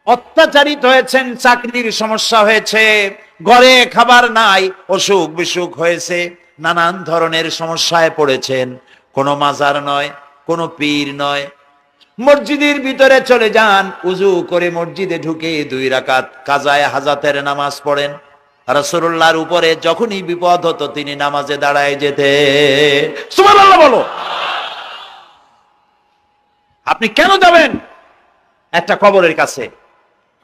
অত্যাচারিত হয়েছেন, চাকরির সমস্যা হয়েছে, ঘরে খাবার নাই, অসুখ বিসুখ হয়েছে, নানান ধরনের সমস্যায় পড়েছেন। কোনো মাজার নয়, কোনো পীর নয়, মসজিদের ভিতরে চলে যান, উজু করে মসজিদে ঢুকে 2 রাকাত কাজায়ে হাজাতের নামাজ পড়েন। রাসূলুল্লাহর উপরে যখনই বিপদ হতো তিনি নামাজে দাঁড়ায় যেতেন। সুবহানাল্লাহ বলো। আপনি কেন যাবেন একটা কবরের কাছে?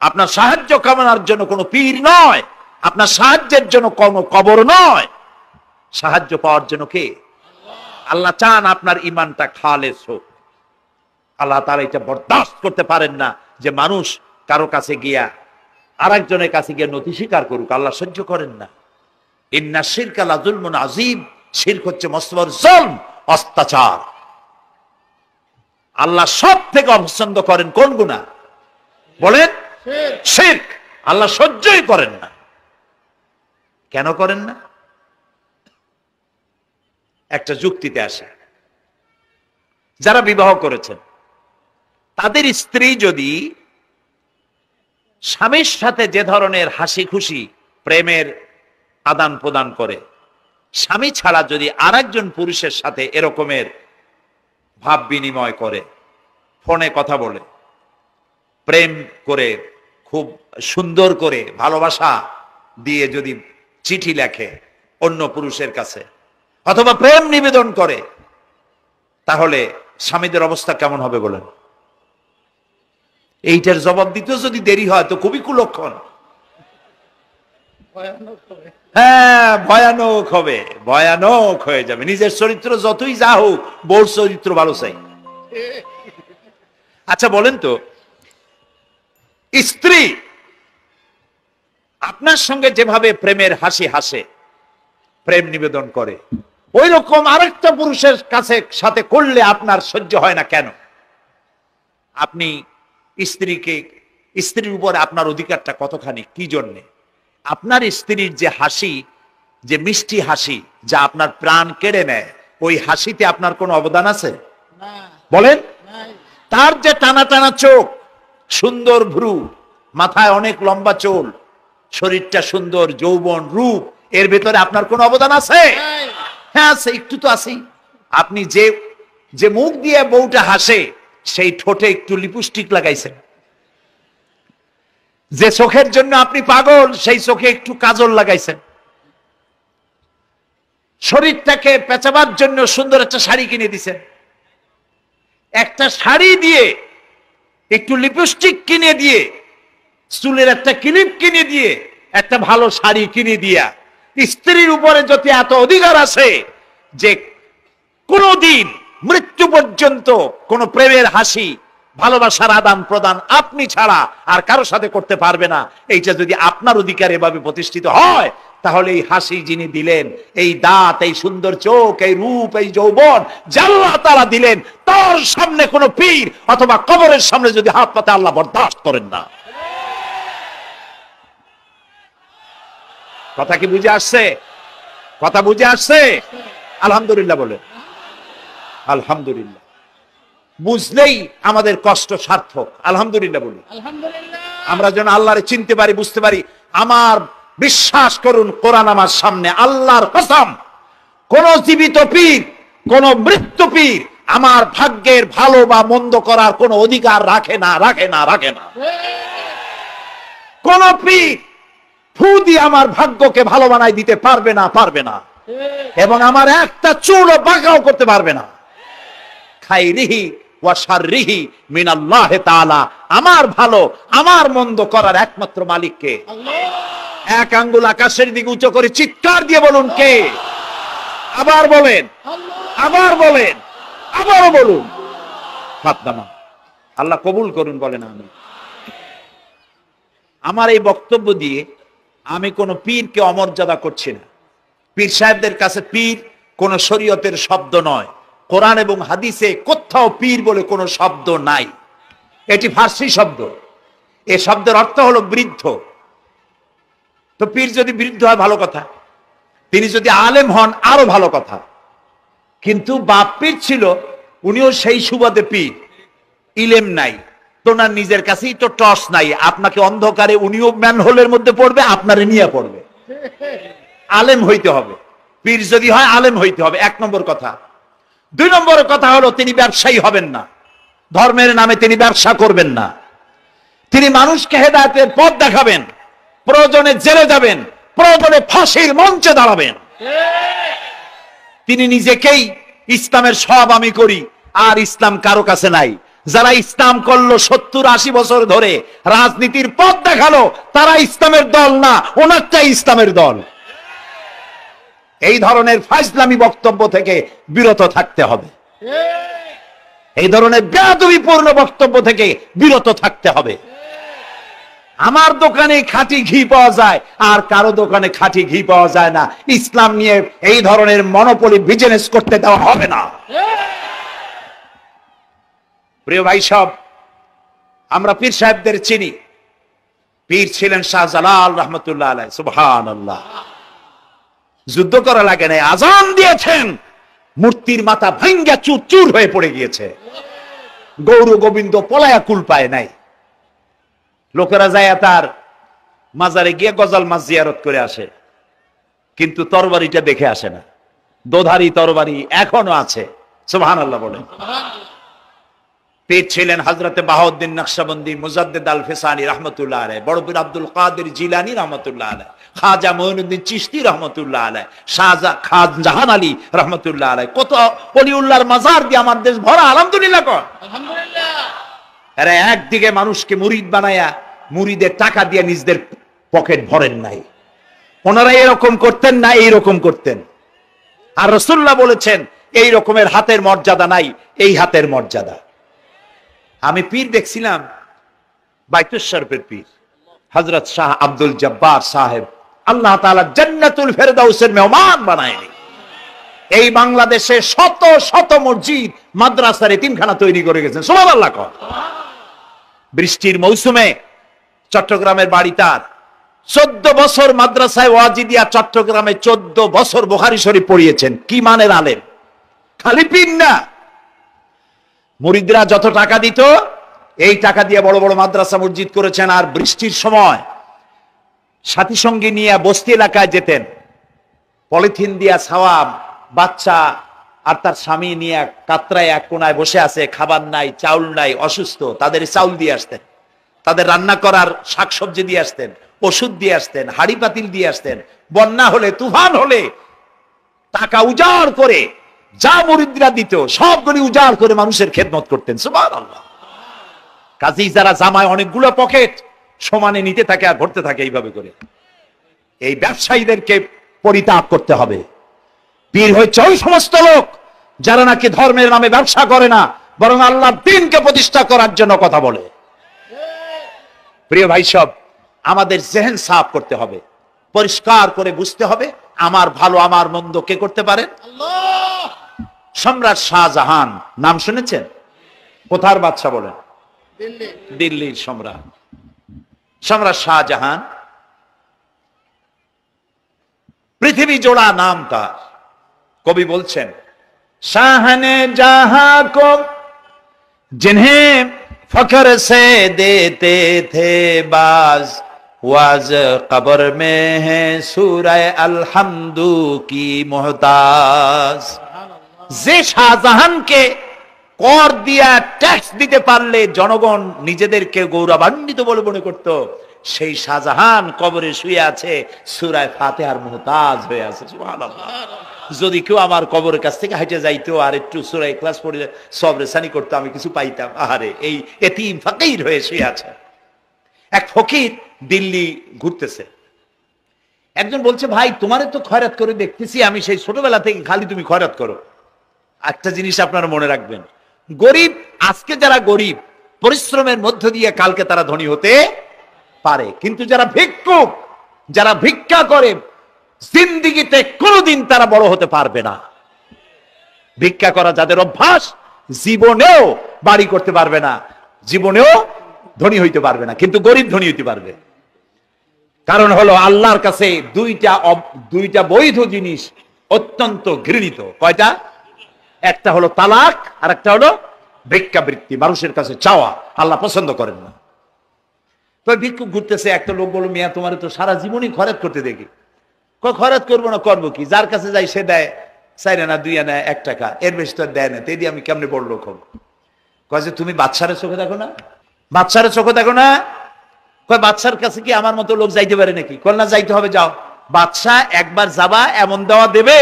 আপনার সাহায্য কামনার জন্য কোনো পীর নয়, আপনার সাহায্যের জন্য কোনো কবর নয়, সাহায্য পাওয়ার জন্য কে? আল্লাহ চান আপনার ঈমানটা খালেস হোক। আল্লাহ তাআলা এটা বরদাস্ত করতে পারেন না যে মানুষ কারো কাছে গিয়া আরেকজনের কাছে গিয়ে নথি স্বীকার করুক। আল্লাহ সহ্য করেন না। ইন্না শিরকা লাযুলমুন আযীম, শিরক হচ্ছে মস্ত বড় জুলম, অত্যাচার। আল্লাহ সব থেকে অপছন্দ করেন কোন গুনাহ বলেন? শিরক। আল্লাহ সহ্যই করেন না। কেন করেন না? একটা যুক্তিতে আসে। যারা বিবাহ করেছেন তাদের স্ত্রী যদি স্বামীর সাথে যে ধরনের হাসি খুশি প্রেমের আদান প্রদান করে, স্বামী ছাড়া যদি আরেকজন পুরুষের সাথে এরকমের ভাব বিনিময় করে, ফোনে কথা বলে, প্রেম করে, খুব সুন্দর করে ভালোবাসা দিয়ে যদি চিঠি লেখে অন্য পুরুষের কাছে, অথবা প্রেম নিবেদন করে, তাহলে স্বামীদের অবস্থা কেমন হবে বলেন? এইটার জবাব দিতেও যদি দেরি হয় তো খুবই কুলক্ষণ। হ্যাঁ, ভয়ানক হবে, ভয়ানক হয়ে যাবে। নিজের চরিত্র যতই যা হোক, বউর চরিত্র ভালো চাই। আচ্ছা বলেন তো, স্ত্রী আপনার সঙ্গে যেভাবে প্রেমের হাসি হাসে, প্রেম নিবেদন করে, ওই রকম আরেকটা পুরুষের কাছে সাথে করলে আপনার সহ্য হয় না কেন? আপনি স্ত্রীর উপরে আপনার অধিকারটা কতখানি, কি জন্যে? আপনার স্ত্রীর যে হাসি, যে মিষ্টি হাসি, যা আপনার প্রাণ কেড়ে নেয়, ওই হাসিতে আপনার কোনো অবদান আছে বলেন? তার যে টানা টানা চোখ, সুন্দর ভ্রু, মাথায় অনেক লম্বা চুল, শরীরটা সুন্দর, যৌবন, রূপ, এর ভেতরে আপনার কোনো অবদান আছে? হ্যাঁ আছে, একটু তো আছেই। আপনি যে মুখ দিয়ে বউটা হাসে, সেই ঠোঁটে একটু লিপস্টিক লাগাইছেন। যে চোখের জন্য আপনি পাগল, সেই চোখে একটু কাজল লাগাইছেন। শরীরটাকে পেঁচাবার জন্য সুন্দর একটা শাড়ি কিনে দিছেন। একটা শাড়ি দিয়ে, একটু লিপস্টিক কিনে দিয়ে, চুলের একটা ক্লিপ কিনে দিয়ে, একটা ভালো শাড়ি কিনে দিয়া স্ত্রীর উপরে যদি এত অধিকার আছে যে কোনদিন মৃত্যু পর্যন্ত কোন প্রেমের হাসি, ভালোবাসার আদান প্রদান আপনি ছাড়া আর কারো সাথে করতে পারবে না, এইটা যদি আপনার অধিকার এভাবে প্রতিষ্ঠিত হয়, তাহলে এই হাসি যিনি দিলেন, এই দাঁত, এই সুন্দর চোখ, এই রূপ, এই যৌবন আল্লাহ তাআলা দিলেন, তার সামনে কোনো পীর অথবা কবরের সামনে যদি হাত পাতে আল্লাহ বরদাস্ত করেন না। কথা কি বুঝে আসছে? কথা বুঝে আসছে? আলহামদুলিল্লাহ বলে। আলহামদুলিল্লাহ। বুঝলেই আমাদের কষ্ট সার্থক। আলহামদুলিল্লাহ বলি। আমরা যেন আল্লাহরে চিনতে পারি, বুঝতে পারি। আমার বিশ্বাস করুন, কোরআন আমার সামনে, আল্লাহর কসম, কোন জীবিত পীর, কোন মৃত্যু পীর আমার ভাগ্যের ভালো বা মন্দ করার কোন অধিকার রাখে না, রাখে না, রাখে না। কোন পীর ফু দিয়ে আমার ভাগ্যকে ভালো বানাই দিতে পারবে না, পারবে না, এবং আমার একটা চুলও বাঁকাও করতে পারবে না। খাইরিহি ওয়া শাররিহি মিনাল্লাহি তাআলা। আমার ভালো, আমার মন্দ করার একমাত্র মালিক কে? আল্লাহ। এক আঙ্গুল আকাশের দিকে উঁচু করে চিৎকার দিয়ে বলুন, কে? আবার বলেন, আবার বলেন, আবারও বলুন। ফাতনামা। আল্লাহ কবুল করুন, বলেন আমিন। আমার এই বক্তব্য দিয়ে আমি কোন পীরকে অমর্যাদা করছি না। পীর সাহেবদের কাছে পীর কোন শরীয়তের শব্দ নয়। কোরআন এবং হাদিসে কোথাও পীর বলে কোনো শব্দ নাই। এটি ফার্সি শব্দ। এই শব্দের অর্থ হলো বৃদ্ধ। তো পীর যদি বৃদ্ধ হয় ভালো কথা, তিনি যদি আলেম হন আরো ভালো কথা। কিন্তু বাপ পীর ছিল, উনিও সেই সুবাদে পীর, ইলেম নাই, তোনার নিজের কাছেই তো টর্চ নাই, আপনাকে অন্ধকারে উনিও ম্যানহোলের মধ্যে পড়বে, আপনারে নিয়ে পড়বে। আলেম হইতে হবে, পীর যদি হয় আলেম হইতে হবে, 1 নম্বর কথা। 2 নম্বর কথা হলো তিনি ব্যবসায়ী হবেন না, ধর্মের নামে তিনি ব্যবসা করবেন না। তিনি মানুষকে হেদায়েতের পথ দেখাবেন, প্রয়োজনে জেলে যাবেন, প্রয়োজনে ফাঁসির মঞ্চে দাঁড়াবেন। তিনি নিজেকেই ইসলামের সব আমি করি, আর ইসলাম কারো কাছে নাই। যারা ইসলাম করলো 70-80 বছর ধরে, রাজনীতির পথ দেখালো, তারা ইসলামের দল না, ওনারটাই ইসলামের দল। এই ধরনের ফাজলামি বক্তব্য থেকে বিরত থাকতে হবে, এই ধরনের বেয়াদবিপূর্ণ বক্তব্য থেকে বিরত থাকতে হবে। আমার দোকানে খাঁটি ঘি পাওয়া যায়, আর কারো দোকানে খাঁটি ঘি পাওয়া যায় না। ইসলাম নিয়ে এই ধরনের মনোপলি বিজনেস করতে দেওয়া হবে না। প্রিয় ভাই সব, আমরা পীর সাহেবদের চিনি। পীর ছিলেন শাহজালাল রহমতুল্লাহ আলাইহি। সুবহানাল্লাহ। যুদ্ধ করা লাগে নাই, আজান দিয়েছেন, মূর্তির মাথা ভাঙ্গা চুর চুর হয়ে পড়ে গিয়েছে। গৌর গোবিন্দ পলায়া কুল পায় নাই। লোকেরা যায় তার মাজারে গিয়ে গজাল মাছ জিয়ারত করে আসে, কিন্তু তরবারিটা দেখে আসে না। দোধারি তরবারি এখনো আছে। সুবহানাল্লাহ বলেন। পীর ছিলেন হযরতে বাহাউদ্দিন নকশবন্দি, মুজাদ্দিদ আল ফিসানি রহমতুল্লাহ আলাইহি, বড় পীর আব্দুল কাদের জিলানী রহমতুল্লাহ আলাইহি, খাজা মঈনুদ্দিন চিশতি রহমতুল্লাহ আলাইহি, শাহজাহান আলী রহমতুল্লাহ আলাইহি। কত ওলিউল্লাহর মাজার দিয়ে আমার দেশ ভরা। আলহামদুলিল্লাহ কর। আলহামদুলিল্লাহ। এরা একদিকে মানুষকে মুরিদ বানায়া মুরিদের টাকা দিয়ে নিজেদের পকেট ভরেন নাই। ওনারা এরকম করতেন না, এইরকম করতেন। আর রাসূলুল্লাহ বলেছেন এই রকমের হাতের মর্যাদা নাই, এই হাতের মর্যাদা। আমি পীর দেখছিলাম, বাইতুল শরীফের পীর হযরত শাহ আব্দুল জব্বার সাহেব, আল্লাহ তাআলা জান্নাতুল ফেরদাউসের মেহমান বানায়নি। এই বাংলাদেশে শত শত মসজিদ, মাদ্রাসার এতিমখানা তৈরি করে গেছেন। সুবহানাল্লাহ। বৃষ্টির মৌসুমে চট্টগ্রামের বাড়ি তার, 14 বছর মাদ্রাসায় ওয়াজিদিয়া চট্টগ্রামে 14 বছর বুখারী শরীফ পড়িয়েছেন। কি মানের আলেম! খালি পীর না, মুরিদরা যত টাকা দিত এই টাকা দিয়ে বড় বড় মাদ্রাসা মসজিদ করেছেন। আর বৃষ্টির সময় সাথী সঙ্গী নিয়ে বস্তি এলাকায় যেতেন, পলিথিন দিয়া ছাওয়া, বাচ্চা আর তার স্বামী নিয়ে কাতরায় এক কোনায় বসে আছে, খাবার নাই, চাউল নাই, অসুস্থ, তাদের চাউল দিয়ে আসতেন, তাদের রান্না করার শাকসবজি দিয়ে আসতেন, ওষুধ দিয়ে আসতেন, হাড়ি পাতিল দিয়ে আসতেন। বন্যা হলে, তুফান হলে টাকা উজাড় করে যা মুরিদরা দিত সবগুলি উজাড় করে মানুষের খেদমত করতেন। সুবহানাল্লাহ। কাজী যারা জামায় অনেকগুলো পকেট সমানে নিতে থাকে আর ভরতে থাকে এইভাবে করে, এই ব্যবসায়ীদেরকে পরিত্যাগ করতে হবে। পীর হচ্ছে ওই সমস্ত লোক যারা নাকি ধর্মের নামে ব্যবসা করে না, বরং আল্লাহর দ্বীনকে প্রতিষ্ঠা করার জন্য কথা বলে। প্রিয় ভাই সব, আমাদের জেহেন সাফ করতে হবে, পরিষ্কার করে বুঝতে হবে আমার ভালো আমার মন্দ কে করতে পারেন? আল্লাহ। সম্রাট শাহজাহান নাম শুনেছেন? কোথার বাদশা বলেন? দিল্লির সম্রাট। সম্রাট শাহজাহান পৃথিবী জোড়া নাম তার। কবি বলছেন, শাহনে জাহাं को जिन्हें फख्र से देते थे बाज, वाज कब्र में है सूरह अलहम्दु की मोहताज। যে শাহজাহানকে কর দিয়া ট্যাক্স দিতে পারলে জনগণ নিজেদেরকে গৌরবান্বিত বলে মনে করত, সেই শাহজাহান কবরে শুয়ে আছে, সূরা ফাতিহার মুহতাজ হয়ে আছে। সুবহানাল্লাহ। যদি কেউ আমার কবরের কাছ থেকে হেঁটে যাইতো আর একটু সূরা ইখলাস পড়ে সবরে সানি করতো, আমি কিছু পাইতাম। আহারে, এই এতিম ফকির হয়ে শুয়ে আছে। এক ফকির দিল্লি ঘুরতেছে, একজন বলছে, ভাই তোমারে তো খয়রাত করে দেখতেছি আমি সেই ছোটবেলা থেকে, খালি তুমি খয়রাত করো। একটা জিনিস আপনারা মনে রাখবেন, গরিব, আজকে যারা গরিব পরিশ্রমের মধ্য দিয়ে কালকে তারা ধনী হতে পারে, কিন্তু যারা ভিক্ষুক, যারা ভিক্ষা করে, জিন্দেগিতে কোনোদিন তারা বড় হতে পারবে না। ভিক্ষা করা যাদের অভ্যাস, জীবনেও বাড়ি করতে পারবে না, জীবনেও ধনী হইতে পারবে না, কিন্তু গরিব ধনী হইতে পারবে। কারণ হলো আল্লাহর কাছে দুইটা বৈধ জিনিস অত্যন্ত ঘৃণিত। কয়টা? একটা হলো তালাক আর একটা হলো ভিক্ষাবৃত্তি, মানুষের কাছে চাওয়া আল্লাহ পছন্দ করেন না। তো ভিক্ষুক ঘুরতেছে, একটা লোক বলল, মিয়া তোমার তো সারা জীবনই খরচ করতে দেখি। খরচ করবো না, করবো কি, যার কাছে যাই সে দেয় 4 আনা 2 আনা 1 টাকা, এর বেশি তো দেয় না, তো দিয়ে আমি কেমনে বড় লোক হবো? কয় যে তুমি বাচ্চারে চোখে দেখো না, বাচ্চারে চোখে দেখো না? কয় বাচ্চার কাছে কি আমার মতো লোক যাইতে পারে নাকি? কয় না, যাইতে হবে, যাও। বাচ্চা একবার যাবা, এমন দেওয়া দেবে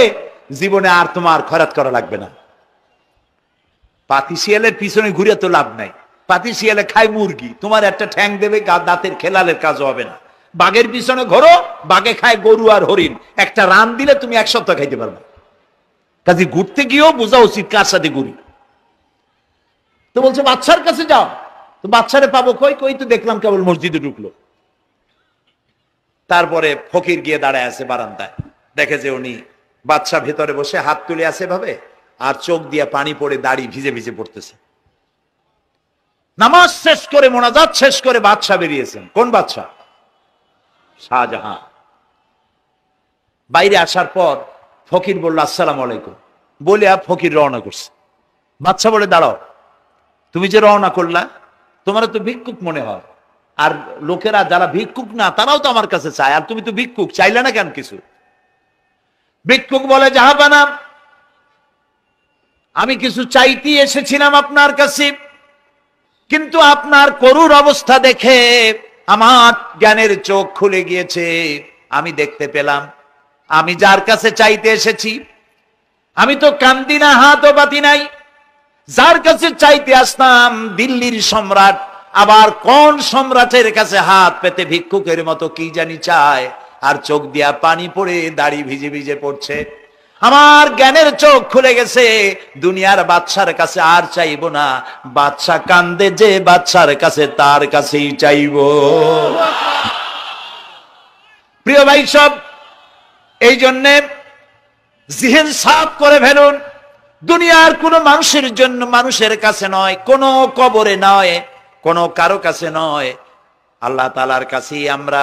জীবনে আর তোমার খরচ করা লাগবে না। পাতি শিয়ালের পিছনে ঘুরে তো লাভ নাই, পাতি শিয়ালে খায় মুরগি, তোমার একটা ঠ্যাং দেবে, দাঁতের খেলালের কাজও হবে না। বাঘের পিছনে ঘোরো, বাঘে খায় গরু আর হরিণ, একটা রান দিলে তুমি 1 সপ্তাহ খাইতে পারবে। কাজে ঘুরতে গিয়েও বোঝা উচিত কার সাথে ঘুরি। তো বলছে বাচ্চার কাছে যাও, তো বাচ্চারে পাবো কই? কই তো দেখলাম কেবল মসজিদে ঢুকলো। তারপরে ফকির গিয়ে দাঁড়ায় আছে বারান্দায়, দেখে যে উনি বাচ্চা ভেতরে বসে হাত তুলে আছে ভাবে, আর চোখ দিয়ে পানি পড়ে দাড়ি ভিজে ভিজে পড়তেছে। নামাজ শেষ করে, মোনাজাত শেষ করে বাদশা বেরিয়েছেন। কোন বাদশা? শাহজাহান। বাইরে আসার পর ফকির বলল আসসালামু আলাইকুম, বলে ফকির রওনা করছে। বাদশা বলে দাঁড়াও, তুমি যে রওনা করলা, তোমার তো ভিক্ষুক মনে হয়, আর লোকেরা যারা ভিক্ষুক না তারাও তো আমার কাছে চায়, আর তুমি তো ভিক্ষুক, চাইলে না কেন কিছু? ভিক্ষুক বলে জাহাপানা, আমি কিছু চাইতে এসেছিলাম আপনার কাছে, কিন্তু আপনার করুণ অবস্থা দেখে আমার জ্ঞানের চোখ খুলে গিয়েছে। আমি দেখতে পেলাম আমি যার কাছে চাইতে এসেছি, আমি তো কান্দি না, হাতও পাতি নাই। যার কাছে চাইতে আসতাম দিল্লির সম্রাট, আবার কোন সম্রাটের কাছে হাত পেতে ভিক্ষুকের মতো কি জানি চায়, আর চোখ দিয়া পানি পড়ে দাড়ি ভিজে ভিজে পড়ছে। আমার জ্ঞানের চোখ খুলে গেছে, দুনিয়ার বাদশার কাছে আর চাইবো না। বাদশা কান্দে যে বাদশার কাছে, তার কাছেই চাইবো। প্রিয় ভাই সব, এই জন্যে জিহেন সাফ করে ফেলুন। দুনিয়ার কোন মানুষের জন্য, মানুষের কাছে নয়, কোন কবরে নয়, কোন কারো কাছে নয়, আল্লাহ তাআলার কাছেই আমরা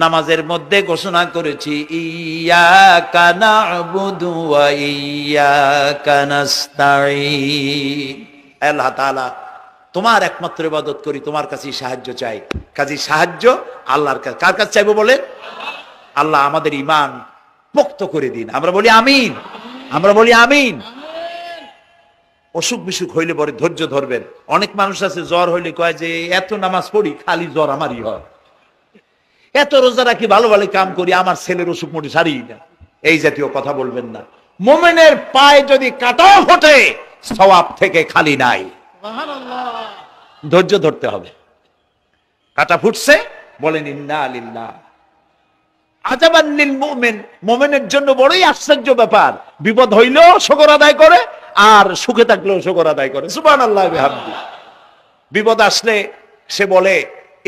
নামাজের মধ্যে ঘোষণা করেছি, ইয়াকা না'বুদু ওয়া ইয়াকা নাস্তাঈন। আল্লাহ তাআলা তোমার একমাত্র ইবাদত করি, তোমার কাছেই সাহায্য চাই। কাজেই সাহায্য আল্লাহর কাছে। কার কাছে চাইবো বলেন? আল্লাহ আমাদের ঈমান পোক্ত করে দিন। আমরা বলি আমিন, আমরা বলি আমিন। অসুখ বিসুখ হইলে পরে ধৈর্য ধরবেন। অনেক মানুষ আছে জ্বর হইলে কয় যে এত নামাজ পড়ি খালি জ্বর আমারই হয়, এত রোজা রাখি, ভালো ভালো কাম করি, আমার ছেলের অসুখ মোটে সারি না। এই জাতীয় কথা বলবেন না। মুমিনের পায়ে যদি কাঁটা ফোটে সওয়াব থেকে খালি নাই, ধৈর্য ধরতে হবে। কাঁটা ফুটছে, বলেন ইন্না লিল্লাহ। আজাবান লিল মুমিন, মুমিনের জন্য বড়ই আশ্চর্য ব্যাপার, বিপদ হইলেও শুকর আদায় করে, আর সুখে থাকলেও শুকর আদায় করে। সুবহানাল্লাহ বিহামদি। বিপদ আসলে সে বলে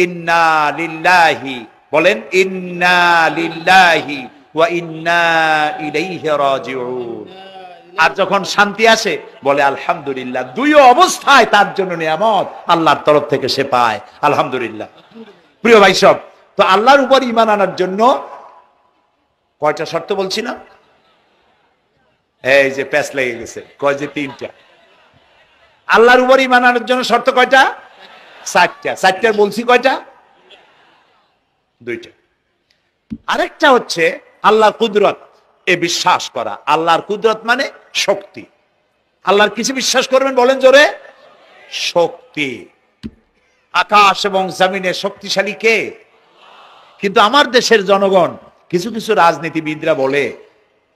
ইন্না লিল্লাহি, বলেন ইন্না লিল্লাহি ওয়া ইন্না ইলাইহি রাজিউন। আর যখন শান্তি আসে বলে আলহামদুলিল্লাহ। দুই অবস্থায় তার জন্য নিয়ামত আল্লাহর তরফ থেকে সে পায়, আলহামদুলিল্লাহ। প্রিয় ভাই সব, তো আল্লাহর উপর ঈমান আনার জন্য কয়টা শর্ত বলছি না? এই যে প্যাচ লেগে গেছে, কয় যে 3টা। আল্লাহর উপর ঈমান আনার জন্য শর্ত কয়টা? 4টা। 4টার বলছি কয়টা? 2টা। আরেকটা হচ্ছে আল্লাহর কুদরত, এ বিশ্বাস করা। আল্লাহর কুদরত মানে শক্তি। আল্লাহর কিছু বিশ্বাস করবেন, বলেন জোরে? শক্তি। আকাশ এবং জমিনের শক্তিশালী কে? কিন্তু আমার দেশের জনগণ, কিছু কিছু রাজনীতিবিদরা বলে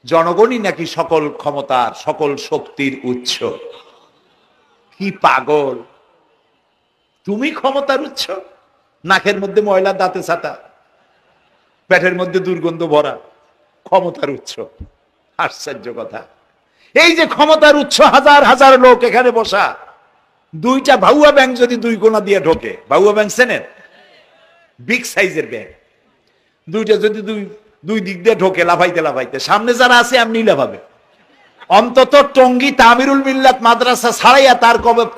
জনগণই নাকি সকল ক্ষমতার, সকল শক্তির উৎস। কি পাগল! তুমি ক্ষমতার উৎস? নাকের মধ্যে ময়লা, দাঁতে ছাতা, পেটের মধ্যে দুর্গন্ধ ভরা, ক্ষমতার উৎস? আশ্চর্য কথা। এই যে ক্ষমতার উৎস, হাজার হাজার লোক এখানে বসা, 2টা ভাউয়া ব্যাংক যদি 2 কোণা দিয়ে ঢোকে, ভাউয়া ব্যাংক চেনেন? বিগ সাইজের ব্যাংক, 2টা যদি দুই দিক দিয়ে ঢোকে লাফাইতে লাফাইতে, সামনে যারা আছে এমনি লাফাবে। অন্তত টঙ্গী তামিরুল মিল্লাত মাদ্রাসা ছাড়াইয়া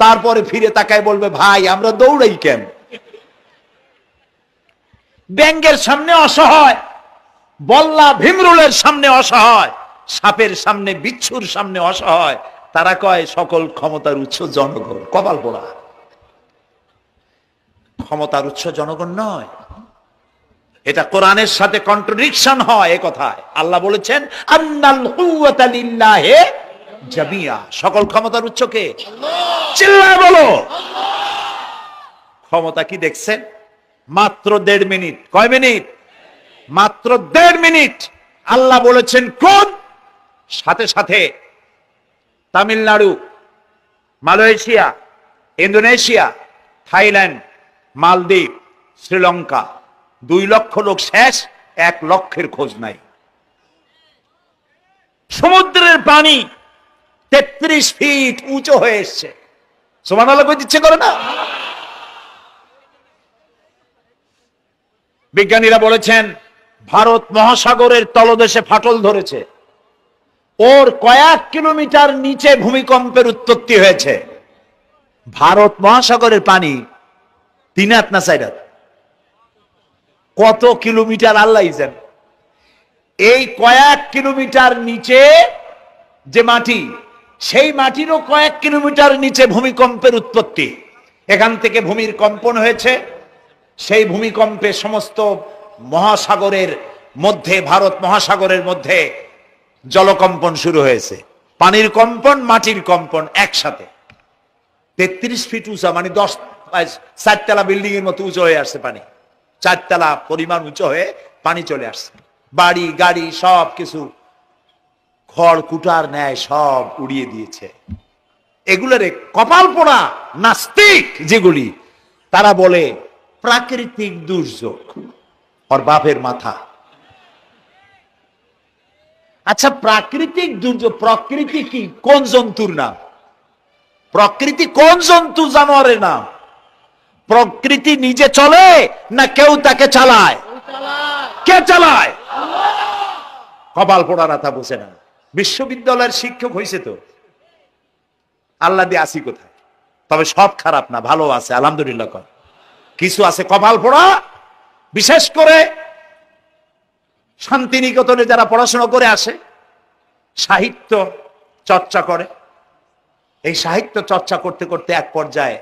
তারপরে ফিরে তাকায় বলবে, ভাই আমরা দৌড়াই কেন? ব্যাংকের সামনে অসহায়, বল্লা ভীমরুলের সামনে অসহায়, সাপের সামনে, বিচ্ছুর সামনে অসহায়, তারা কয় সকল ক্ষমতার উৎস জনগণ। কপাল পোড়া, ক্ষমতার উৎস জনগণ নয়। এটা কোরআনের সাথে কন্ট্রাডিকশন হয় এ কথায়। আল্লাহ বলেছেন আন্নাল কুওয়াতা লিল্লাহি জামিয়া, সকল ক্ষমতার উৎস কে? চিল্লায় বলো। ক্ষমতা কি দেখছেন? মাত্র 1.5 মিনিট। কয় মিনিট? মাত্র 1.5 মিনিট। আল্লাহ বলেছেন কোন, সাথে সাথে তামিলনাড়ু, মালয়েশিয়া, ইন্দোনেশিয়া, থাইল্যান্ড, মালদ্বীপ, শ্রীলঙ্কা 2 লক্ষ লোক শেষ, 1 লক্ষের খোঁজ নাই। সমুদ্রের পানি 33 ফিট উঁচু হয়ে এসছে। সুবহানাল্লাহ কই দিচ্ছে করে না? বিজ্ঞানীরা বলেছেন ভারত মহাসাগরের তলদেশে ফাটল ধরেছে, ওর কয়েক কিলোমিটার নিচে ভূমিকম্পের উৎপত্তি হয়েছে। ভারত মহাসাগরের পানি 3 হাত না 4 হাত, কত কিলোমিটার আল্লাহই জানে। এই কয়েক কিলোমিটার নিচে যে মাটি, সেই মাটিরও কয়েক কিলোমিটার নিচে ভূমিকম্পের উৎপত্তি। এখান থেকে ভূমির কম্পন হয়েছে, সেই ভূমিকম্পে সমস্ত মহাসাগরের মধ্যে, ভারত মহাসাগরের মধ্যে জলকম্পন শুরু হয়েছে। পানির কম্পন, মাটির কম্পন একসাথে। 33 ফিট উঁচা, মানে 4 তলা বিল্ডিং এর মতো উঁচু হয়ে আসছে পানি। 4 তলা পরিমাণ উঁচু হয়ে পানি চলে আসছে। বাড়ি গাড়ি সব কিছু খড় কুটার ন্যায় সব উড়িয়ে দিয়েছে। এগুলোরে কপাল পোড়া নাস্তিক যেগুলি, তারা বলে প্রাকৃতিক দুর্যোগ। ওর বাপের মাথা। আচ্ছা, প্রাকৃতিক দুর্যোগ, প্রকৃতি কি? কোন জন্তুর নাম? প্রকৃতি কোন জন্তু জানোয়ারের নাম? প্রকৃতি নিজে চলে না কেউ তাকে চালায়? কে চালায়? কপাল পোড়ারা তা বোঝে না। বিশ্ববিদ্যালয়ের শিক্ষক হয়েছে তো, আল্লাহ দিয়ে আসি কোথায়? তবে সব খারাপ না, ভালো আছে আলহামদুলিল্লাহ। কিছু আছে কপাল পোড়া। বিশেষ করে শান্তিনিকেতনে যারা পড়াশোনা করে আসে, সাহিত্য চর্চা করে, এই সাহিত্য চর্চা করতে করতে এক পর্যায়ে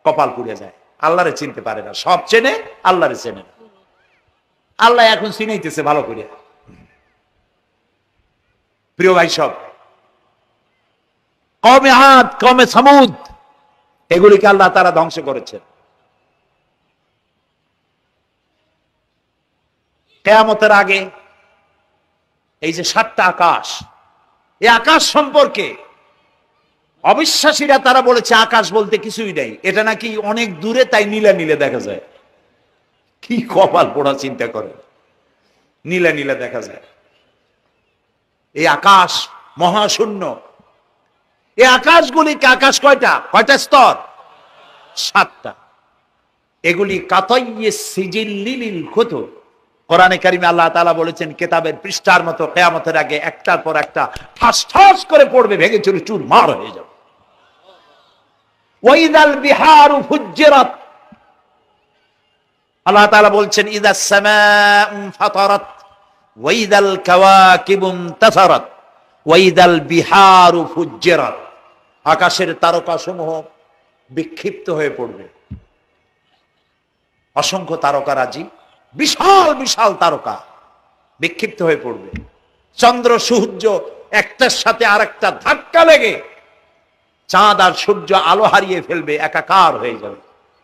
কপাল পুড়ে যায়। আল্লাহরে চিনতে পারে না। সব চেনে, আল্লাহরে চেনে না। আল্লাহ এখন চিনাইতেছে ভালো করে। প্রিয় ভাই, সব কমে আদ, কমে সামুদ, এগুলিকে আল্লাহ তারা ধ্বংস করেছেন। কিয়ামতের আগে এই যে 7টা আকাশ, এই আকাশ সম্পর্কে অবিশ্বাসীরা তারা বলেছে আকাশ বলতে কিছুই নেই, এটা নাকি অনেক দূরে, তাই নীলা নীলে দেখা যায়। কি কপাল পোড়া চিন্তা করে, নীলা নীলা দেখা যায়। এই আকাশ মহাশূন্য। এই আকাশগুলিকে, আকাশ কয়টা? কয়টা স্তর? 7টা। এগুলি কাতাইয়ে সিজিল্লিল কুতুব। কোরআনে কারিমে আল্লাহ তাআলা বলেছেন কিতাবের পৃষ্ঠার মতো কিয়ামতের আগে একটার পর একটা ঠাস ঠাস করে পড়বে, ভেঙে চুরে চুরমার হয়ে যাবে। ওয়াইদাল বিহারু ফুজ্জিরাত, আল্লাহ তাআলা বলছেন ইদাস সামাউ ফাতারাত ওয়াইদাল কাওয়াকিবু ইনতাসারাত ওয়াইদাল বিহারু ফুজ্জিরাত। আকাশের তারকাসমূহ বিক্ষিপ্ত হয়ে পড়বে। অসংখ্য তারকারাজি, বিশাল বিশাল তারকা বিক্ষিপ্ত হয়ে পড়বে। চন্দ্র সূর্য একটার সাথে আরেকটা ধাক্কা লেগে চাঁদ আর সূর্য আলো হারিয়ে ফেলবে, একাকার হয়ে যাবে।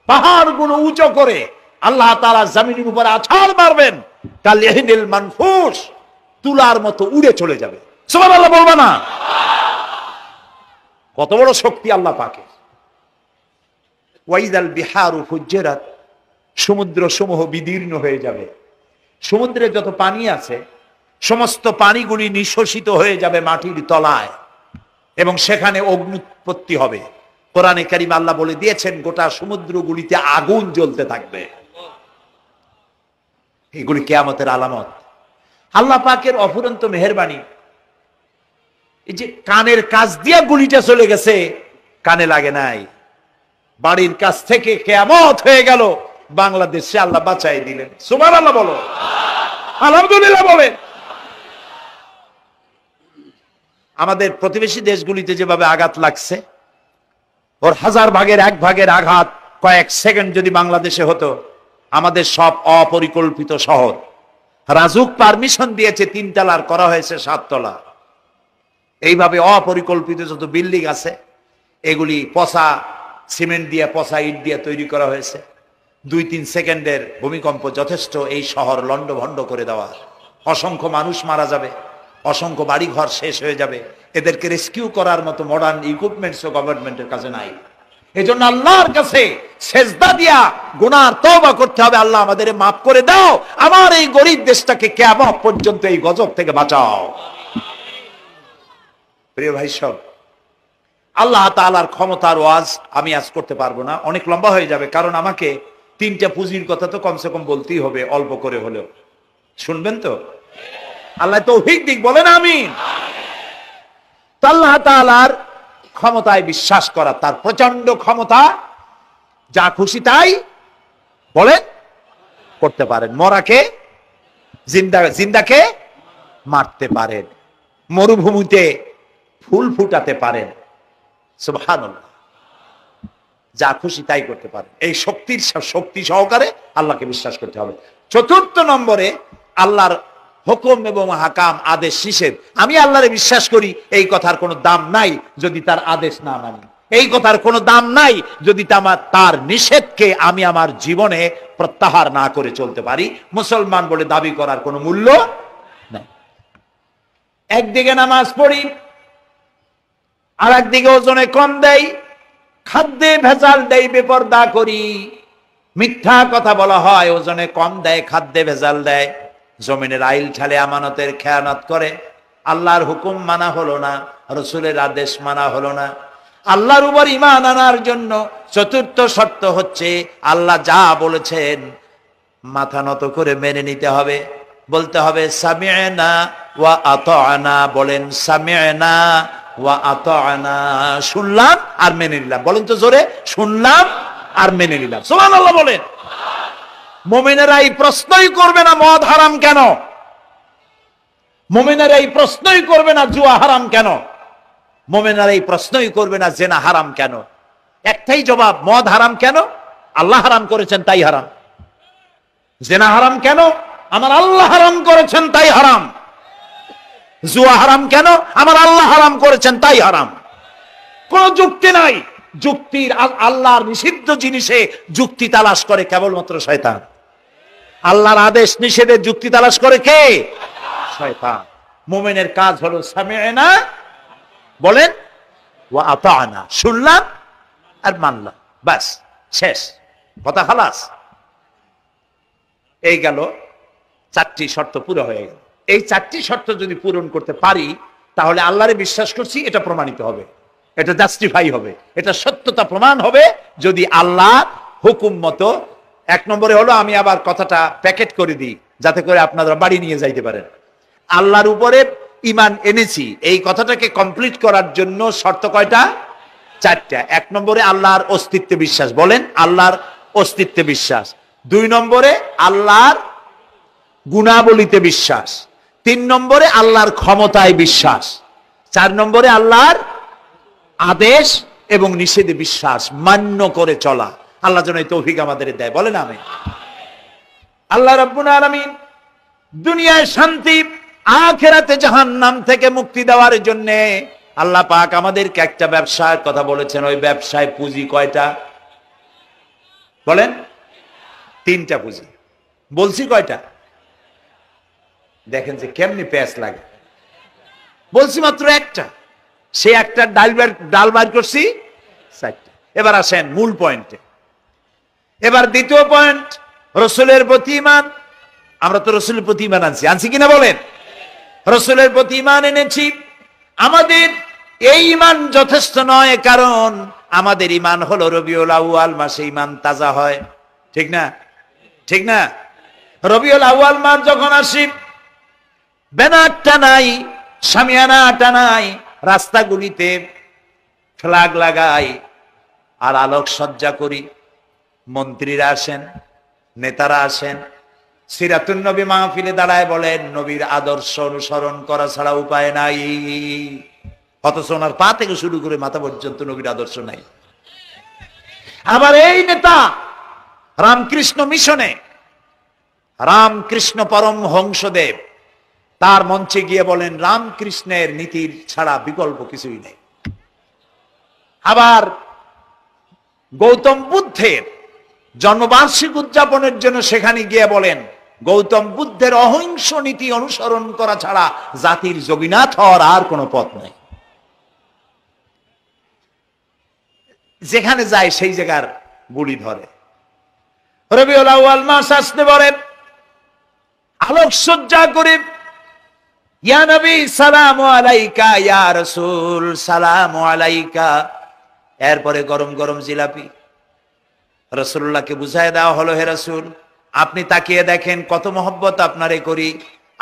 পাহাড়গুলো উঁচু করে আল্লাহ তাআলা জমিনের উপরে আছাড় মারবেন, কালিহিনিল মানফুস, তুলার মতো উড়ে চলে যাবে। সুবহানাল্লাহ বলবা না? কত বড় শক্তি আল্লাহ পাকের। ওয়াইদাল বিহারু ফুজ্জিরাত, সমুদ্র সমূহ বিদীর্ণ হয়ে যাবে। সমুদ্রে যত পানি আছে সমস্ত পানিগুলি নিঃশোষিত হয়ে যাবে মাটির তলায়, এবং সেখানে অগ্নুৎপত্তি হবে। কোরআনে কারিমে আল্লাহ বলে দিয়েছেন গোটা সমুদ্রগুলিতে আগুন জ্বলতে থাকবে। এগুলি কিয়ামতের আলামত। আল্লাহ পাকের অফুরন্ত মেহেরবানি। এই যে কানের কাছ দিয়া গুলিটা চলে গেছে, কানে লাগে নাই। বাড়ির কাছ থেকে কিয়ামত হয়ে গেল, বাংলাদেশে আল্লাহ বাঁচাই দিলেন। সুবহানাল্লাহ বলো, আলহামদুলিল্লাহ বলে। আমাদের প্রতিবেশী দেশগুলিতে যেভাবে আঘাত লাগছে, ওর 1000 ভাগের 1 ভাগের আঘাত কয়েক সেকেন্ড যদি বাংলাদেশে হতো, আমাদের সব অপরিকল্পিত শহর, রাজুক পারমিশন দিয়েছে 3 তলার, করা হয়েছে 7 তলা। এইভাবে অপরিকল্পিত যত বিল্ডিং আছে এগুলি পচা সিমেন্ট দিয়ে, পচা ইট দিয়ে তৈরি করা হয়েছে। 2-3 সেকেন্ডের ভূমিকম্প যথেষ্ট এই শহর লন্ডভন্ড করে দেওয়ার। অসংখ্য মানুষ মারা যাবে, অসংখ্য বাড়ি ঘর শেষ হয়ে যাবে। এদেরকে রেস্কিউ করার মতো মডার্ন ইকুইপমেন্টসও গভর্নমেন্টের কাছে নাই। এজন্য আল্লাহর কাছে সেজদা দিয়া গুনার তওবা করতে হবে, আল্লাহ আমাদের মাফ করে দাও, আমার এই গরিব দেশটাকে কিয়ামত পর্যন্ত এই গজব থেকে বাঁচাও। প্রিয় ভাই সব, আল্লাহ তাআলার ক্ষমতার ওয়াজ আমি আজ করতে পারবো না, অনেক লম্বা হয়ে যাবে। কারণ আমাকে 3টা পুঁজির কথা তো কমসে কম বলতেই হবে, অল্প করে হলেও। শুনবেন তো? আল্লাহ তৌফিক দিক, বলেন আমিন। তো আল্লাহ তাআলার ক্ষমতায় বিশ্বাস করা, তার প্রচন্ড ক্ষমতা, যা খুশি তাই বলেন করতে পারেন। মরাকে জিন্দাকে মারতে পারেন, মরুভূমিতে ফুল ফুটাতে পারেন, সুবহানাল্লাহ, যা খুশি তাই করতে পারেন। এই শক্তি সহকারে আল্লাহকে বিশ্বাস করতে হবে। 4র্থ নম্বরে আল্লাহর হুকুম এবং হাকাম, আদেশ নিষেধ। আমি আল্লাহরে বিশ্বাস করি, এই কথার কোনো দাম নাই যদি তার আদেশ না মানি। এই কথার কোনো দাম নাই যদি তার নিষেধকে আমি আমার জীবনে প্রত্যাহার না করে চলতে পারি। মুসলমান বলে দাবি করার কোনো মূল্য নাই। একদিকে নামাজ পড়ি, আর একদিকে ওজনে কম দেয়, খাদ্যে ভেজাল দেয়, বেপরদা করি, মিথ্যা কথা বলা হয়, ওজনে কম দেয়, খাদ্যে ভেজাল দেয়, জমিনের আইল ঠালে, আমানতের খেয়ানত করে, আল্লাহর হুকুম মানা হলো না, রসুলের আদেশ মানা হলো না। আল্লাহর উপর ঈমান আনার জন্য 4র্থ শর্ত হচ্ছে আল্লাহ যা বলেছেন মাথা নত করে মেনে নিতে হবে, বলতে হবে সামি'না ওয়া আতা'না। বলেন সামি'না ওয়া আতা'না, শুনলাম আর মেনে নিলাম। বলেন তো জোরে, শুনলাম আর মেনে নিলাম। সুবহানাল্লাহ বলেন। মুমিনেরা এই প্রশ্নই করবে না মদ হারাম কেন, মুমিনেরা এই প্রশ্নই করবে না জুয়া হারাম কেন, মুমিনেরা এই প্রশ্নই করবে না জেনা হারাম কেন। একটাই জবাব, মদ হারাম কেন? আল্লাহ হারাম করেছেন তাই হারাম। জেনা হারাম কেন? আমার আল্লাহ হারাম করেছেন তাই হারাম। জুয়া হারাম কেন? আমার আল্লাহ হারাম করেছেন তাই হারাম। কোন যুক্তি নাই। যুক্তির, আল্লাহর নিষিদ্ধ জিনিসে যুক্তি তালাশ করে কেবলমাত্র শয়তান। আল্লাহর আদেশ নিষেধে যুক্তি তালাশ করে কে? শয়তান। মুমিনের কাজ হলো সামি'না, বলেন, ওয়া আতা'না, শুনলাম আর মানলাম, বাস, শেষ কথা, খালাস। এই গেল 4টি শর্ত পুরো হয়ে গেল। এই 4টি শর্ত যদি পূরণ করতে পারি তাহলে আল্লাহরে বিশ্বাস করছি এটা প্রমাণিত হবে, এটা জাস্টিফাই হবে, এটা সত্যতা প্রমাণ হবে যদি আল্লাহ হুকুম মতো। 1 নম্বরে হলো, আমি আবার কথাটা প্যাকেট করে দিই যাতে করে আপনারা বাড়ি নিয়ে যাইতে পারেন। আল্লাহর উপরে ঈমান এনেছি, এই কথাটাকে কমপ্লিট করার জন্য শর্ত কয়টা? 4টা। 1 নম্বরে আল্লাহর অস্তিত্বে বিশ্বাস, বলেন আল্লাহর অস্তিত্বে বিশ্বাস। 2 নম্বরে আল্লাহর গুণাবলীতে বিশ্বাস। 3 নম্বরে আল্লাহর ক্ষমতায় বিশ্বাস। 4 নম্বরে আল্লাহর আদেশ এবং নিষেধে বিশ্বাস, মান্য করে চলা। আল্লাহ যেন এই তৌফিক আমাদের দেয়, বলেন আমিন। আল্লাহ রাব্বুল আলামিন দুনিয়ায় শান্তি, আখিরাতে জাহান্নাম থেকে মুক্তি দেওয়ার জন্য আল্লাহ পাক আমাদেরকে একটা ব্যবসার কথা বলেছেন। ওই ব্যবসায় পুঁজি কয়টা? বলেন। 3টা পুঁজি। বলছি কয়টা? দেখেন যে কেমনি প্যাঁচ লাগে। বলছি মাত্র একটা, সে একটা ডাল বার করছি 4টা। এবার আসেন মূল পয়েন্টে। এবার দ্বিতীয় পয়েন্ট, রসুলের প্রতি ঈমান। আমরা তো রসুলের প্রতি ঈমান আনছি কিনা বলেন? রসুলের প্রতি ঈমান এনেছি। আমাদের এই ঈমান যথেষ্ট নয়, কারণ আমাদের ঈমান হলো রবিউল আউয়াল মাসে ঈমান তাজা হয়, ঠিক না? ঠিক না? রবিউল আউয়াল মাস যখন আসি, ব্যানার টানাই, শামিয়ানা টানাই, রাস্তাগুলিতে ফ্ল্যাগ লাগাই আর আলোকসজ্জা করি। মন্ত্রীরা আসেন, নেতারা আসেন, সিরাতুন নবী মাহফিলে দাঁড়ায় বলেন নবীর আদর্শ অনুসরণ করা ছাড়া উপায় নাই। অথচ ওনার পা থেকে শুরু করে মাথা পর্যন্ত নবীর আদর্শ নাই। আবার এই নেতা রামকৃষ্ণ মিশনে রামকৃষ্ণ পরমহংসদেব তার মঞ্চে গিয়ে বলেন রামকৃষ্ণের নীতির ছাড়া বিকল্প কিছুই নেই। আবার গৌতম বুদ্ধের জন্মবার্ষিকী উদযাপনের জন্য সেখানে গিয়ে বলেন গৌতম বুদ্ধের অহিংস নীতি অনুসরণ করা ছাড়া জাতির যোগীনাথ হওয়ার আর কোনো পথ নাই। যেখানে যায় সেই জায়গার বুড়ি ধরে। রবিউল আউয়াল মাস আসতে পারে, আলোকসজ্জা করে ইয়া নবী সালামু আলাইকা, ইয়া রাসূল সালামু আলাইকা। এরপরে গরম গরম জিলাপি রাসূলুল্লাহকে বুঝায় দেওয়া হলো, হে রাসূল আপনি তাকিয়ে দেখেন কত মহব্বত আপনারে করি,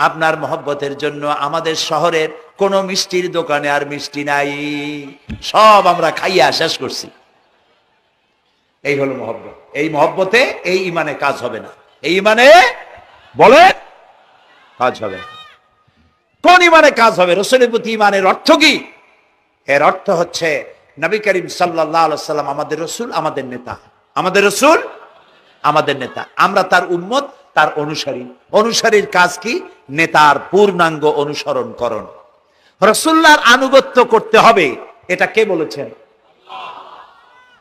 আপনার মহব্বতের জন্য আমাদের শহরের কোন মিষ্টির দোকানে আর মিষ্টি নাই, সব আমরা খাইয়া শেষ করছি। এই হলো মহব্বত। এই মহব্বতে এই ইমানে কাজ হবে না। এই ইমানে বলে কাজ হবে না। কোন ইমানে কাজ হবে? রাসূলের প্রতি ইমানের অর্থ কি? এর অর্থ হচ্ছে নবী করিম সাল্লাল্লাহু আলাইহি ওয়াসাল্লাম আমাদের রাসূল, আমাদের নেতা। আমাদের রাসূল আমাদের নেতা, আমরা তার উম্মত, তার অনুসারী। অনুসারীর কাজ কি? নেতার পূর্ণাঙ্গ অনুসরণ করণ। রাসূলুল্লাহর আনুগত্য করতে হবে, এটা কে বলেছেন?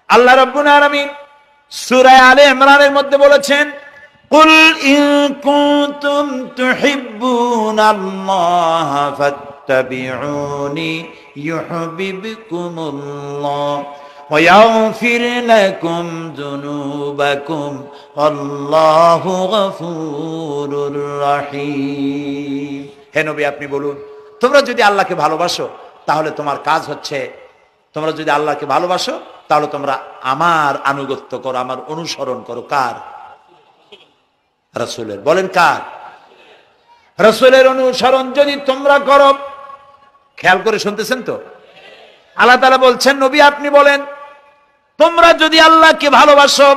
আল্লাহ রাব্বুল আলামিন সূরা আলে ইমরানের মধ্যে বলেছেন কুল ইন কুনতুম তুহিব্বুনাল্লাহ ফাত্তাবিউনি ইউহিব্বুকুমুল্লাহ ওয়া ইয়াগফির লাকুম যুনুবাকুম আল্লাহু গফুরুর রহিম। হে নবী আপনি বলুন, তোমরা যদি আল্লাহকে ভালোবাসো তাহলে তোমার কাজ হচ্ছে, তোমরা যদি আল্লাহকে ভালোবাসো তাহলে তোমরা আমার আনুগত্য করো, আমার অনুসরণ করো। কার? রাসূলের। বলেন কার? রাসূলের অনুসরণ যদি তোমরা করো, খেয়াল করে শুনতেছেন তো? আল্লাহ তাআলা বলছেন নবী আপনি বলেন তোমরা যদি আল্লাহকে ভালোবাসো,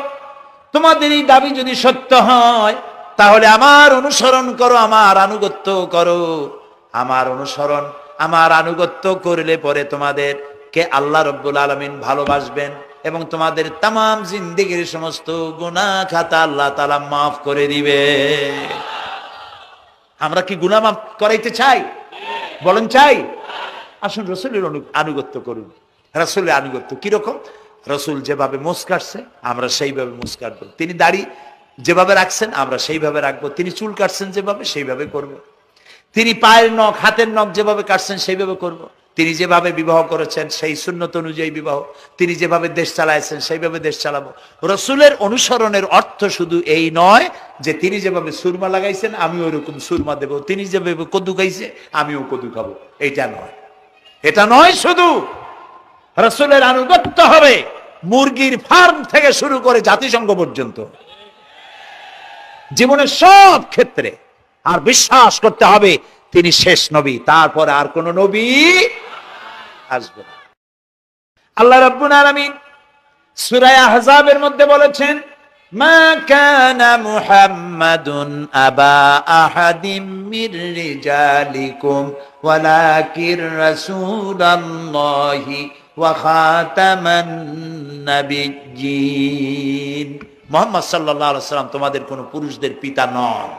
তোমাদের এই দাবি যদি সত্য হয় তাহলে আমার অনুসরণ করো, আমার আনুগত্য করো। আমার অনুসরণ, আমার আনুগত্য করলে পরে তোমাদের কে আল্লাহ রাব্বুল আলামিন ভালোবাসবেন এবং তোমাদের তামাম জিন্দেগীর সমস্ত গুনাহ খাতা আল্লাহ তাআলা মাফ করে দিবে। আমরা কি গুনাহ মাফ করাইতে চাই? বলেন চাই? আসুন রাসূলের আনুগত্য করুন। রাসূলের আনুগত্য কিরকম? রাসূল যেভাবে মুছ কাটছে আমরা সেইভাবে মুছ কাটবো। তিনি দাড়ি যেভাবে রাখছেন আমরা সেইভাবে রাখবো। তিনি চুল কাটছেন যেভাবে সেইভাবে করব। তিনি পায়ের নখ, হাতের নখ যেভাবে কাটছেন সেইভাবে করব। তিনি যেভাবে বিবাহ করেছেন সেই সুন্নত অনুযায়ী বিবাহ, তিনি যেভাবে দেশ চালাইছেন সেইভাবে দেশ চালাবো। রাসূলের অনুসরণের অর্থ শুধু এই নয় যে তিনি যেভাবে সুরমা লাগাইছেন আমি ওইরকম সুরমা দেব, তিনি যেভাবে কদু খাইছে আমিও কদু খাবো, এইটা নয়। এটা নয়, শুধু রাসূলের আনুগত্য হবে মুরগির ফার্ম থেকে শুরু করে জাতিসংঘ পর্যন্ত, জীবনের সব ক্ষেত্রে। আর বিশ্বাস করতে হবে তিনি শেষ নবী, তারপরে আর কোন নবী আসবে না। আল্লাহ রাব্বুল আলামিন সূরা আহজাবের মধ্যে বলেছেন মা কানা মুহাম্মাদুন আবা আহাদিম মির রিজালিকুম ওয়ালাকির রাসূলুল্লাহি ওয়া খাতামান নাবিয়্যিন। মুহাম্মদ সাল্লাল্লাহু আলাইহি ওয়াসাল্লাম তোমাদের কোন পুরুষদের পিতা নন,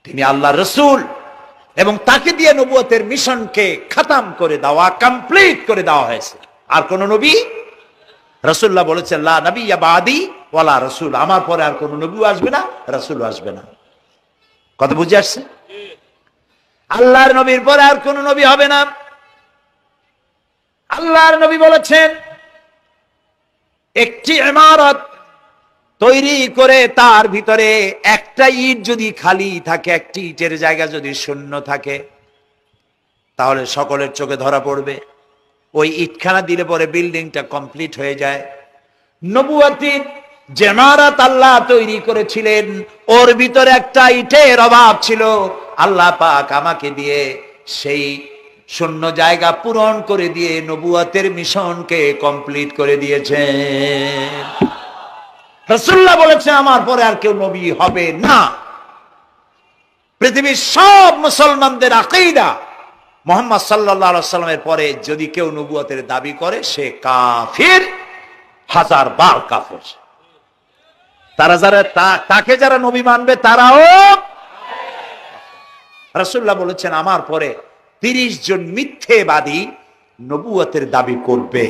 তিনি আল্লাহর রাসূল এবং তাকে দিয়ে নবুয়তের মিশনকে খতম করে দেওয়া, কমপ্লিট করে দেওয়া হয়েছে। আর কোন নবী? রাসূলুল্লাহ বলেছেন লা নবিয়্যা বাদি ওয়ালা রাসূল, আমার পরে আর কোন নবীও আসবে না, রাসূলও আসবে না। কথা বুঝে আসছে? আল্লাহর নবীর পরে আর কোন নবী হবে না। আল্লাহর নবী বলেছেন একটি ইমারত তৈরি করে তার ভিতরে একটা ইট যদি খালি থাকে, একটি ইটের জায়গা যদি শূন্য থাকে, তাহলে সকলের চোখে ধরা পড়বে। ওই ইটখানা দিলে পরে বিল্ডিংটা কমপ্লিট হয়ে যায়। নবুয়তির যে ইমারত আল্লাহ তৈরি করেছিলেন ওর ভিতরে একটা ইটের অভাব ছিল, আল্লাহ পাক আমাকে দিয়ে সেই শূন্য জায়গা পূরণ করে দিয়ে নবুয়তের মিশনকে কমপ্লিট করে দিয়েছেন। রাসূলুল্লাহ বলেছে আমার পরে আর কেউ নবী হবে না। পৃথিবীর সব মুসলমানদের আকীদা মুহাম্মদ সাল্লাল্লাহু আলাইহি সাল্লামের পরে যদি কেউ নবুয়তের দাবি করে সে কাফির, 1000 বার কাফির। তারা যারা তাকে যারা নবী মানবে তারাও। রাসূলুল্লাহ বলেছেন আমার পরে 30 জন মিথ্যেবাদী নবুয়তের দাবি করবে।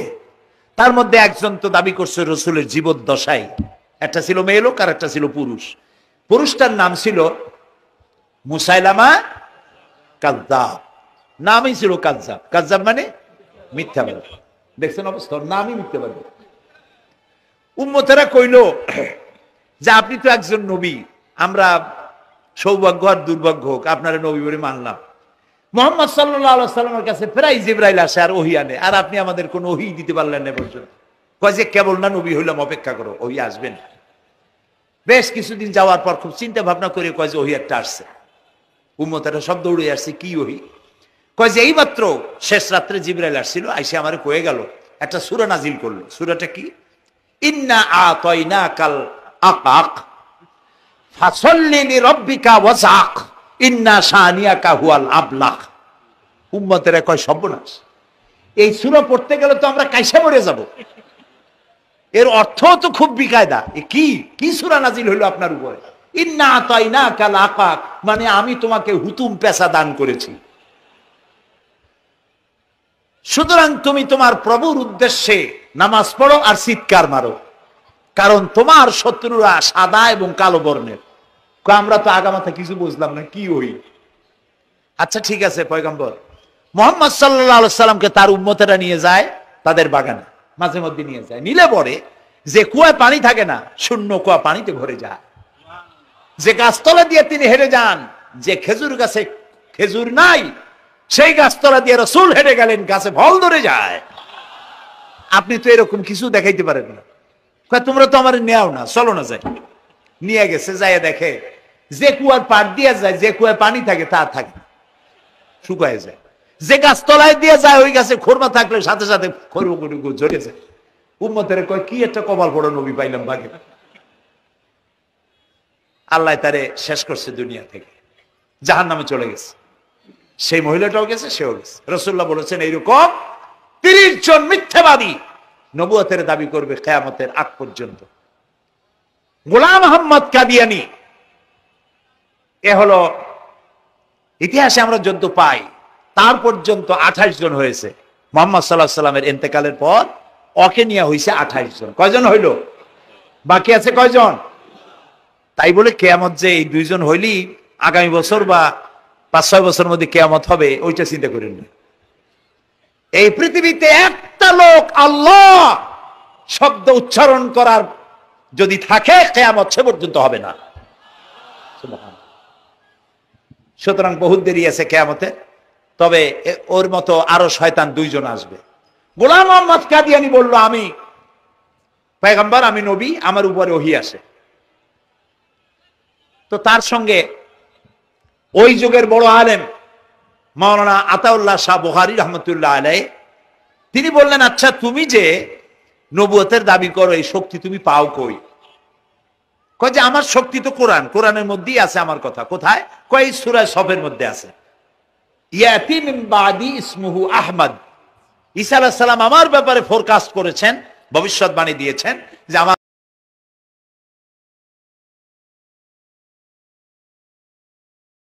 তার মধ্যে একজন তো দাবি করছে রাসূলের জীবদ্দশায়, একটা ছিল মেয়ে লোক আর একটা ছিল পুরুষ। পুরুষটার নাম ছিল মুসাইলামা কাযযাব, নামই ছিল কাযযাব। কাযযাব মানে মিথ্যাবাদী। দেখছেন অবস্থা, নামই মিথ্যাবাদী। উম্মতেরা কইল যে আপনি তো একজন নবী, আমরা সৌভাগ্য আর দুর্ভাগ্য হোক আপনারা নবী বলে মানলাম। মুহাম্মদ সাল্লাল্লাহু আলাইহি সাল্লামের কাছে প্রায় জিবরাইল আসে আর ওহী আনে, আর আপনি আমাদের কোনো ওহী দিতে পারলেন না পর্যন্ত। কয় যে কেবল না নবী হইলাম, অপেক্ষা করো, ওহী আসবেন। বেশ কিছুদিন যাওয়ার পর খুব চিন্তা ভাবনা করে কয় যে ওহী একটা আসছে। উম্মতেরা সব দৌড়ে আসছে, কি ওহী? কয় যে এইমাত্র শেষ রাত্রে জিবরাইল আসছিল, আইসে আমারে কয়ে গেল একটা সূরা নাজিল করলো। সূরাটা কি? ইন্না আতাইনাকাল আকাক ফাসাল্লি লিরাব্বিকা ওয়াজআক ইন্না শানিয়াকা হুয়াল আবলাগ। উম্মতেরা কয় সর্বনাশ, এই সূরা পড়তে গেলে তো আমরা কাইসা মরে যাব। এর অর্থ তো খুব বিকায়দা। কি কি সূরা নাজিল হলো আপনার উপরে? ইন্না আতাইনাকাল আকাক মানে আমি তোমাকে হুতুম পেশা দান করেছি, সুতরাং তুমি তোমার প্রভুর উদ্দেশ্যে নামাজ পড়ো আর চিৎকার মারো, কারণ তোমার শত্রুরা সাদা এবং কালো বর্ণের। আমরা তো আগামাথা কিছু বুঝলাম না, কি ওই? আচ্ছা ঠিক আছে, পয়গম্বর মুহাম্মদ সাল্লাল্লাহু আলাইহি সাল্লামকে তার উম্মতেরা নিয়ে যায় তাদের বাগানে, মাঝে মধ্যে নিয়ে যায়। নিলে পরে যে কুয়ায় পানি থাকে না, শূন্য কুয়া পানিতে ভরে যায়। যে গাছতলা দিয়ে তিনি হেঁটে যান, যে খেজুর গাছে খেজুর নাই সেই গাছতলা দিয়ে রাসূল হেঁটে গেলেন, গাছে ফল ধরে যায়। আপনি তো এরকম কিছু দেখাইতে পারেন না। তোমরা তো আমার নেও না, চলো না যাই। নিয়ে গেছে, যাই দেখে যে কুয়ার পাড় দিয়ে যায়, যে কুয়ায় পানি থাকে তা থাকে না, শুকায় যায়। যে গাছ তলায় দিয়ে যায় ওই গাছে খোরমা থাকলে সাথে সাথে খড়গুড়ি ঝরে যায়। উম্মতের কয় কি একটা কপাল পড়া নবী পাইলাম বাগে। আল্লাহ তারে শেষ করছে দুনিয়া থেকে, জাহান্নামে চলে গেছে। সেই মহিলাটাও গেছে, সেও গেছে। রাসূলুল্লাহ বলেছেন এইরকম 30 জন মিথ্যাবাদী নবুয়তের দাবি করবে কিয়ামতের আগ পর্যন্ত। গোলাম আহমদ কাদিয়ানী, এ হলো ইতিহাসে আমরা যদ্য পাই তার পর্যন্ত 28 জন হয়েছে। মুহাম্মদ সাল্লাল্লাহু আলাইহি সাল্লামের ইন্তেকালের পর ওকে নিয়ে হয়েছে 28 জন। কয়জন হইল? বাকি আছে কয়জন? তাই বলে কিয়ামত যে এই 2 জন হইলি আগামী বছর বা 5-6 বছরের মধ্যে কিয়ামত হবে ওইটা চিন্তা করেন না। এই পৃথিবীতে একটা লোক আল্লাহ শব্দ উচ্চারণ করার যদি থাকে কিয়ামত সে পর্যন্ত হবে না। সুতরাং বহুত দেরি আছে কিয়ামতে। তবে ওর মতো আরো শয়তান 2 জন আসবে। গোলাম আহমদ কাদিয়ানী বলল আমি পয়গম্বর, আমি নবী, আমার উপরে ওহী আসে। তো তার সঙ্গে ওই যুগের বড় আলেম মাওলানা আতাউল্লাহ শাহ বুখারী রাহমাতুল্লাহ আলাইহি, তিনি বললেন আচ্ছা তুমি যে নবুয়তের দাবি করো এই শক্তি তুমি পাও কই? কয় যে আমার শক্তি তো কোরআন, কোরআনের মধ্যেই আছে আমার কথা। কোথায়? কয় সূরা সফের মধ্যে আছে, ইয়াতি মিন বাদি ইসমুহু আহমদ। ঈসা আলাইহিস সালাম আমার ব্যাপারে ফোরকাস্ট করেছেন, ভবিষ্যৎবাণী দিয়েছেন যে আমার